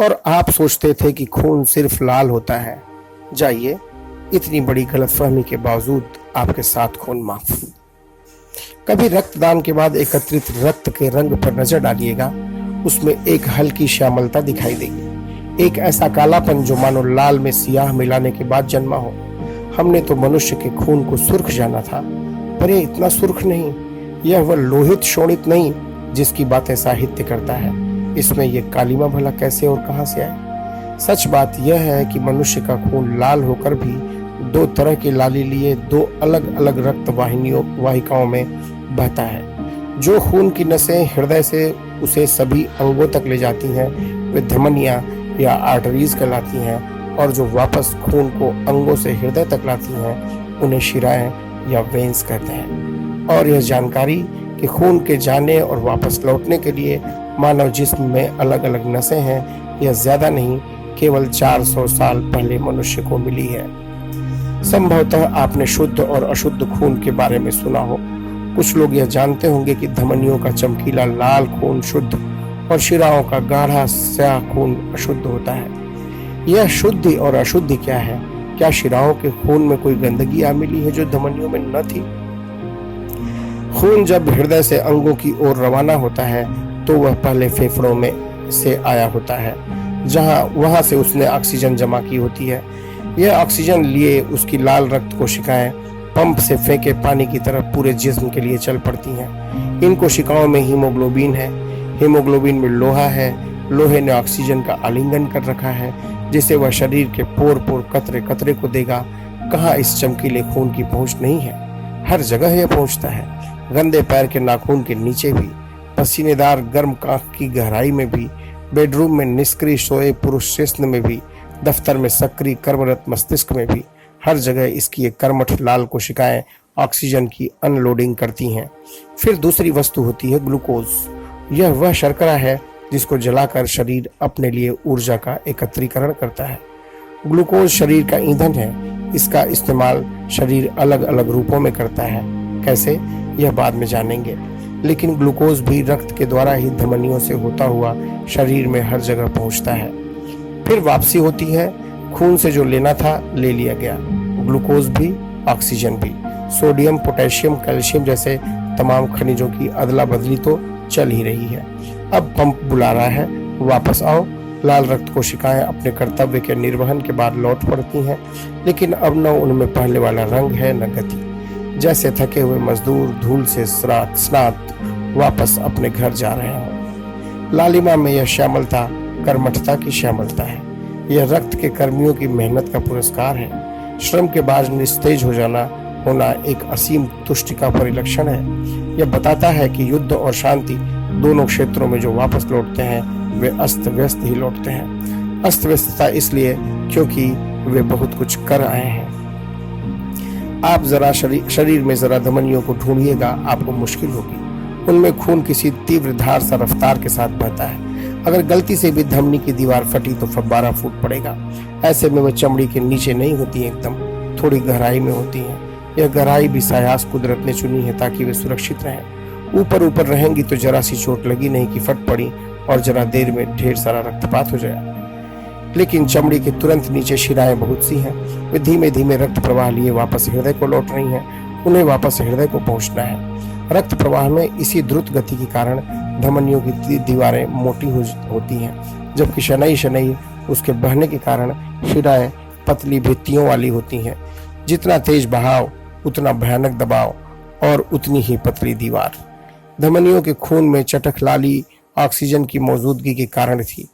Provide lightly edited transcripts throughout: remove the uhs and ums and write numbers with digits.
और आप सोचते थे कि खून सिर्फ लाल होता है। जाइए, इतनी बड़ी गलतफहमी के बावजूद आपके साथ खून माफ। कभी रक्तदान के बाद एकत्रित रक्त के रंग पर नजर डालिएगा, उसमें एक हल्की श्यामलता दिखाई देगी, एक ऐसा कालापन जो मानो लाल में सियाह मिलाने के बाद जन्मा हो। हमने तो मनुष्य के खून को सुर्ख जाना था, पर यह इतना सुर्ख नहीं। यह वह लोहित शोणित नहीं जिसकी बातें साहित्य करता है। इसमें यह कालिमा भला कैसे और कहां से आए? सच बात यह है कि मनुष्य का खून लाल होकर भी दो तरह की लाली लिए दो अलग अलग रक्त वाहिकाओं में बहता है। जो खून की नसें हृदय से उसे सभी अंगों तक ले जाती हैं वे धमनियां या आर्टरीज कहलाती हैं, और जो वापस खून को अंगों से हृदय तक लाती हैं उन्हें शिराएं या वेन्स कहते हैं। और यह जानकारी कि खून के जाने और वापस लौटने के लिए मानव जिस्म में अलग अलग नसें हैं, यह ज्यादा नहीं केवल 400 साल पहले मनुष्य को मिली है। संभवतः आपने शुद्ध और अशुद्ध खून के बारे में सुना हो। कुछ लोग यह जानते होंगे कि धमनियों का चमकीला लाल खून शुद्ध और शिराओं का गाढ़ा स्याह खून अशुद्ध होता है। यह शुद्धि और अशुद्धि क्या है? क्या शिराओं के खून में कोई गंदगी आ मिली है जो धमनियों में न थी? खून जब हृदय से अंगों की ओर रवाना होता है तो वह पहले फेफड़ों में से आया होता है, वहां से उसने ऑक्सीजन जमा की होती है। यह ऑक्सीजन लिए उसकी लाल रक्त कोशिकाएं पंप से फेंके पानी की तरह पूरे जिस्म के लिए चल पड़ती हैं। इन कोशिकाओं में हीमोग्लोबिन है। हीमोग्लोबिन में लोहा है। लोहे ने ऑक्सीजन का आलिंगन कर रखा है जिसे वह शरीर के पोर पोर कतरे कतरे को देगा। कहाँ इस चमकीले खून की पहुंच नहीं है? हर जगह यह पहुंचता है। गंदे पैर के नाखून के नीचे भी, पसीनेदार गर्म कांख की गहराई में भी, बेडरूम में निष्क्रिय सोए पुरुष शिश्न में भी, दफ्तर में सक्रिय कर्मरत मस्तिष्क में भी, हर जगह इसकी एक कर्मठ लाल कोशिकाएं ऑक्सीजन की अनलोडिंग करती हैं। फिर दूसरी वस्तु होती है ग्लूकोज। यह वह शर्करा है जिसको जलाकर शरीर अपने लिए ऊर्जा का एकत्रीकरण करता है। ग्लूकोज शरीर का ईंधन है। इसका इस्तेमाल शरीर अलग अलग रूपों में करता है। कैसे, यह बाद में जानेंगे। लेकिन ग्लूकोज भी रक्त के द्वारा ही धमनियों से होता हुआ शरीर में हर जगह पहुंचता है। फिर वापसी होती है। खून से जो लेना था ले लिया गया। ग्लूकोज भी, ऑक्सीजन भी, सोडियम, पोटेशियम, कैल्शियम जैसे तमाम खनिजों की अदला बदली तो चल ही रही है। अब पंप बुला रहा है, वापस आओ। लाल रक्त कोशिकाएं अपने कर्तव्य के निर्वहन के बाद लौट पड़ती हैं, लेकिन अब न उनमें पहले वाला रंग है न गति। जैसे थके हुए मजदूर धूल से स्नात वापस अपने घर जा रहे हों। लालिमा में यह श्यामलता कर्मठता की श्यामलता है। यह रक्त के कर्मियों की मेहनत का पुरस्कार है। श्रम के बाद निस्तेज होना एक असीम तुष्टि का परिलक्षण है। यह बताता है कि युद्ध और शांति दोनों क्षेत्रों में जो वापस लौटते हैं वे अस्त व्यस्त ही लौटते हैं। अस्त व्यस्तता इसलिए क्योंकि वे बहुत कुछ कर आए हैं। आप जरा शरीर में जरा धमनियों को ढूंढिएगा, आपको मुश्किल होगी। उनमें खून किसी तीव्र धार सा रफ्तार के साथ बहता है। अगर गलती से भी धमनी की दीवार फटी तो फव्वारा फूट पड़ेगा। ऐसे में वह चमड़ी के नीचे नहीं होती, एकदम थोड़ी गहराई में होती है। यह गहराई भी सायास कुदरत ने चुनी है ताकि वे सुरक्षित रहें। ऊपर ऊपर रहेंगी तो जरा सी चोट लगी नहीं कि फट पड़ी और जरा देर में ढेर सारा रक्तपात हो जाए। लेकिन चमड़ी के तुरंत नीचे शिराएं बहुत सी हैं। वे धीमे धीमे रक्त प्रवाह लिए वापस हृदय को लौट रही हैं। उन्हें वापस हृदय को पहुंचना है। रक्त प्रवाह में इसी द्रुत गति के कारण धमनियों की दीवारें मोटी होती हैं, जबकि शनैः शनैः उसके बहने के कारण शिराएं पतली भित्तियों वाली होती हैं। जितना तेज बहाव उतना भयानक दबाव और उतनी ही पतली दीवार। धमनियों के खून में चटक लाली ऑक्सीजन की मौजूदगी के कारण थी।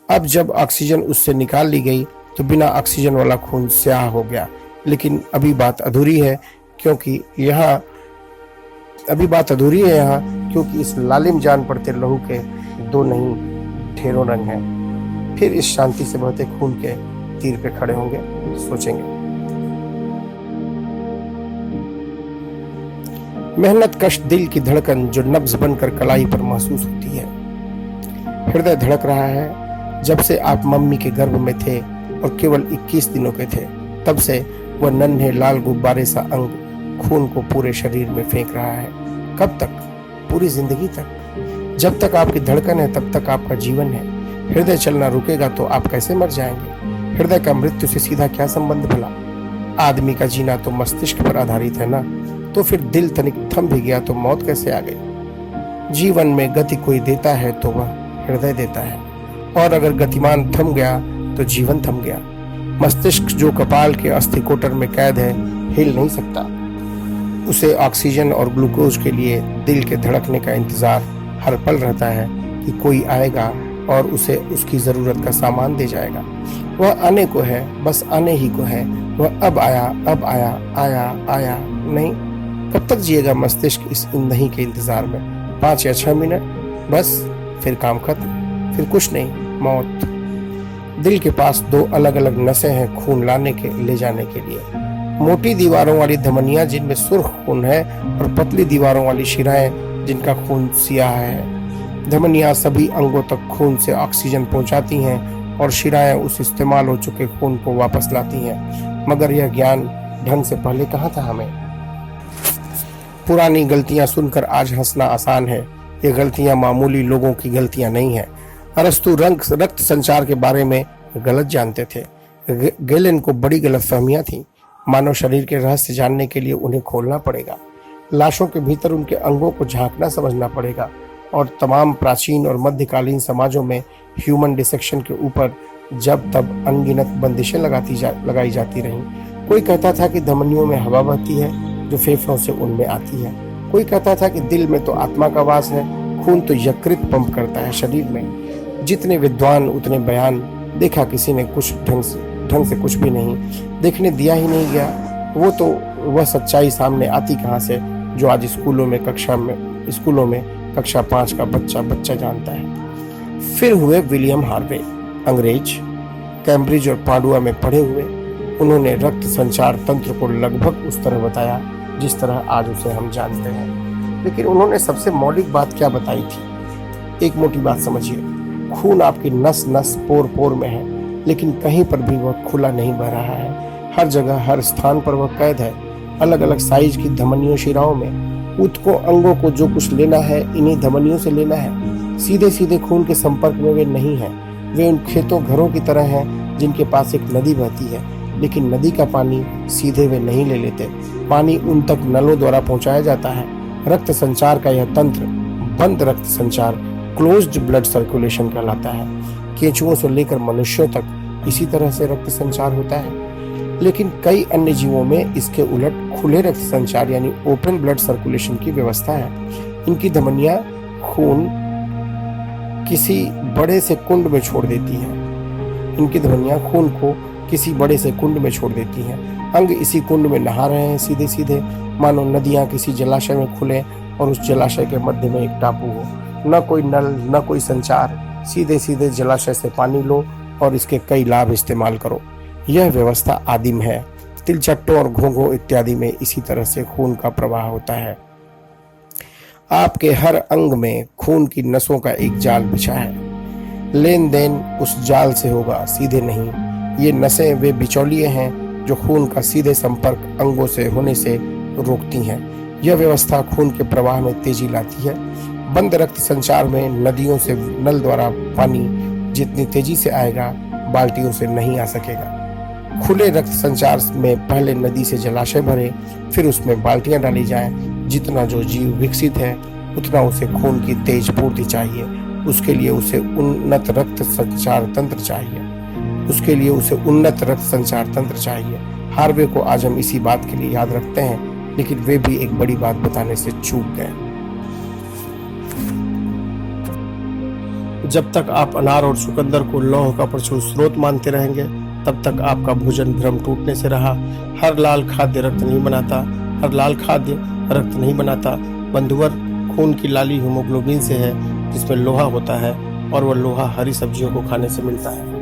अब जब ऑक्सीजन उससे निकाल ली गई तो बिना ऑक्सीजन वाला खून स्याह हो गया। लेकिन अभी बात अधूरी है क्योंकि इस लालिम जान पड़ते लहू के दो नहीं ढेरों रंग हैं। फिर इस शांति से बहते खून के तीर पे खड़े होंगे, सोचेंगे। मेहनत कश दिल की धड़कन जो नब्ज बनकर कलाई पर महसूस होती है। हृदय धड़क रहा है जब से आप मम्मी के गर्भ में थे और केवल 21 दिनों के थे, तब से वह नन्हे लाल गुब्बारे सा अंग खून को पूरे शरीर में फेंक रहा है। कब तक? पूरी जिंदगी तक। जब तक आपकी धड़कन है तब तक आपका जीवन है। हृदय चलना रुकेगा तो आप कैसे मर जाएंगे? हृदय का मृत्यु से सीधा क्या संबंध भला? आदमी का जीना तो मस्तिष्क पर आधारित है ना, तो फिर दिल तनिक थम भी गया तो मौत कैसे आ गई? जीवन में गति कोई देता है तो वह हृदय देता है, और अगर गतिमान थम गया तो जीवन थम गया। मस्तिष्क जो कपाल के अस्थिकोटर में कैद है, हिल नहीं सकता। उसे ऑक्सीजन और ग्लूकोज के लिए दिल के धड़कने का इंतजार हर पल रहता है कि कोई आएगा और उसे उसकी जरूरत का सामान दे जाएगा। वह आने को है, बस आने ही को है। वह अब आया, अब आया, आया, आया नहीं। कब तक जिएगा मस्तिष्क इस नहीं के इंतजार में? 5 या 6 मिनट बस, फिर काम खत्म, फिर कुछ नहीं, मौत। दिल के पास 2 अलग अलग नसें हैं खून लाने के ले जाने के लिए। मोटी दीवारों वाली धमनियां जिनमें सुर्ख खून है, और पतली दीवारों वाली शिराएं जिनका खून सियाह है। धमनियां सभी अंगों तक खून से ऑक्सीजन पहुंचाती हैं और शिराएं उस इस्तेमाल हो चुके खून को वापस लाती हैं। मगर यह ज्ञान ढंग से पहले कहाँ था हमें? पुरानी गलतियां सुनकर आज हंसना आसान है। ये गलतियां मामूली लोगों की गलतियां नहीं है। अरस्तु रक्त संचार के बारे में गलत जानते थे। गैलेन को बड़ी गलतफहमियां थी। मानव शरीर के रहस्य जानने के लिए उन्हें खोलना पड़ेगा। लाशों के भीतर उनके अंगों को झांकना समझना पड़ेगा। और तमाम प्राचीन और मध्यकालीन समाजों में ह्यूमन डिसेक्शन के ऊपर जब तब अनगिनत बंदिशें लगाई जाती रहीं। कोई कहता था कि धमनियों में हवा बहती है जो फेफड़ों से उनमें आती है। कोई कहता था कि दिल में तो आत्मा का वास है, खून तो यकृत पंप करता है शरीर में। जितने विद्वान उतने बयान। देखा किसी ने कुछ ढंग से कुछ भी नहीं, देखने दिया ही नहीं गया। वह सच्चाई सामने आती कहाँ से जो आज स्कूलों में कक्षा 5 का बच्चा जानता है। फिर हुए विलियम हार्वे, अंग्रेज, कैम्ब्रिज और पाडुआ में पढ़े हुए। उन्होंने रक्त संचार तंत्र को लगभग उस तरह बताया जिस तरह आज उसे हम जानते हैं। लेकिन उन्होंने सबसे मौलिक बात क्या बताई थी? एक मोटी बात समझिए, खून आपकी नस नस पोर पोर में है, लेकिन कहीं पर भी वह खुला नहीं बह रहा है। हर जगह हर स्थान पर वह कैद है, अलग अलग साइज की धमनियों शिराओं में। ऊतकों अंगों को जो कुछ लेना है इन्हीं धमनियों से लेना है। सीधे सीधे खून के संपर्क में वे नहीं हैं। वे उन खेतों घरों की तरह हैं जिनके पास एक नदी बहती है, लेकिन नदी का पानी सीधे वे नहीं ले लेते। पानी उन तक नलों द्वारा पहुंचाया जाता है। रक्त संचार का यह तंत्र बंद रक्त संचार, क्लोज्ड ब्लड सर्कुलेशन कहलाता है। केंचुओं से लेकर मनुष्यों तक इसी तरह से रक्त संचार होता है। लेकिन कई अन्य जीवों में इसके उलट खुले रक्त संचार यानी ओपन ब्लड सर्कुलेशन की व्यवस्था है। इनकी धमनियां खून किसी बड़े से कुंड में छोड़ देती हैं। इनकी धमनियां खून को किसी बड़े से कुंड में छोड़ देती हैं। अंग इसी कुंड में नहा रहे हैं सीधे सीधे, मानो नदियां किसी जलाशय में खुले और उस जलाशय के मध्य में एक टापू हो। न कोई नल, न कोई संचार, सीधे सीधे जलाशय से पानी लो और इसके कई लाभ इस्तेमाल करो। यह व्यवस्था आदिम है। तिलचट्टों और घोंघों इत्यादि में इसी तरह से खून का प्रवाह होता है। आपके हर अंग में खून की नसों का एक जाल बिछा है। लेन देन उस जाल से होगा, सीधे नहीं। ये नसें वे बिचौलिए हैं जो खून का सीधे संपर्क अंगों से होने से रोकती हैं। यह व्यवस्था खून के प्रवाह में तेजी लाती है। बंद रक्त संचार में नदियों से नल द्वारा पानी जितनी तेजी से आएगा, बाल्टियों से नहीं आ सकेगा। खुले रक्त संचार में पहले नदी से जलाशय भरे, फिर उसमें बाल्टियां डाली जाएं। जितना जो जीव विकसित है उतना उसे खून की तेज पूर्ति चाहिए। उसके लिए उसे उन्नत रक्त संचार तंत्र चाहिए। हार्वे को आज हम इसी बात के लिए याद रखते हैं, लेकिन वे भी एक बड़ी बात बताने से चूक गए। जब तक आप अनार और चुकंदर को लौह का प्रचुर स्रोत मानते रहेंगे, तब तक आपका भोजन भ्रम टूटने से रहा। हर लाल खाद्य रक्त नहीं बनाता। बंधुवर, खून की लाली हीमोग्लोबिन से है जिसमें लोहा होता है, और वह लोहा हरी सब्जियों को खाने से मिलता है।